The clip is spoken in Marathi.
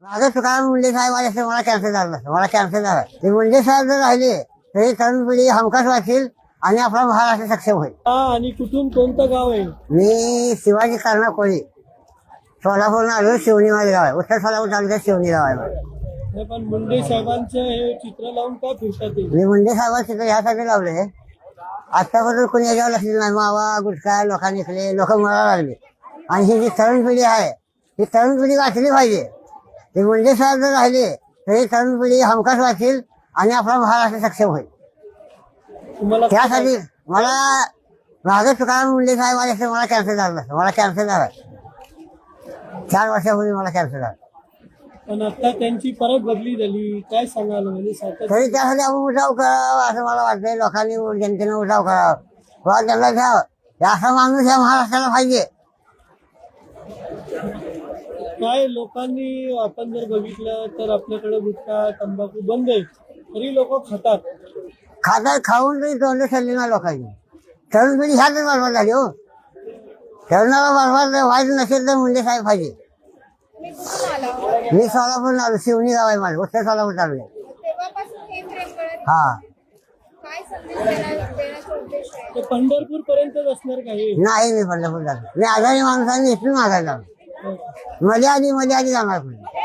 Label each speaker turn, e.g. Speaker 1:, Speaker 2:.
Speaker 1: माझं तुकाराम मुंडे साहेब आले असते मला कॅन्सर झालं नसतं. मला कॅन्सर झाला. ते मुंडे साहेब जर राहिले तरी तरुण पिढी हमखास वाचेल आणि आपला महाराष्ट्र सक्षम होईल.
Speaker 2: आणि कुठून कोणतं गाव आहे?
Speaker 1: मी शिवाजी कर्णा कोळी, सोलापूर आलो. शिवणी माझं गाव आहे. उत्तर सोलापूर तालुक्यात शिवणी गाव आहे माझं.
Speaker 2: नाही, पण मुंडे साहेबांचं हे चित्र लावून का फिरतात ते?
Speaker 1: मी मुंडे साहेबांचं चित्र ह्यासाठी लावले, आतापर्यंत कोणी याच्यावर लक्ष दिलं नाही. मावा गुटखा लोकांनी खाल्ले, लोक मरायला लागले. आणि ही जी तरुण पिढी आहे ही तरुण पिढी वाचली पाहिजे. ते मुंडे साहेब जर राहिले तरी तरुण पिढी हमखास वाचेल आणि आपला महाराष्ट्र सक्षम होईल.
Speaker 2: तुम्हाला
Speaker 1: त्यासाठी मला माझं तुकाराम मुंडे साहेब आले असते मला कॅन्सर झालं नसतं. मला कॅन्सर झाला 4 वर्षापूर्वी मला कॅन्सर झाला.
Speaker 2: पण आता त्यांची परत बदली झाली, काय सांगाल? म्हणजे सातत्य-
Speaker 1: तरी त्यासाठी आपण उठाव करावा असं मला वाटतंय. लोकांनी जनतेने उठाव करावा, बा त्यांना घ्यावं. हे असा माणूस या महाराष्ट्राला पाहिजे.
Speaker 2: काय लोकांनी आपण जर बघितलं तर आपल्याकडे गुटखा तंबाखू बंद आहे, तरी लोक खातात.
Speaker 1: खातात, खाऊन तरी तोंड सडली ना लोकांनी. तरुण पिढी ह्याच बरोबर झाली हो. तरुणाला बरोबर व्हायचं नसेल तर मुंडे साहेब पाहिजे. मी सोलापूर आलो. शिवणी गाव आहे माझं, उत्तर सोलापूर तालुक्यात. हा,
Speaker 2: ते पंढरपूर पर्यंतच असणार का हे?
Speaker 1: नाही मी पंढरपूर झालो. मी आजारी माणसाने इथून मागायला मध्ये आधी जाणार पुढे.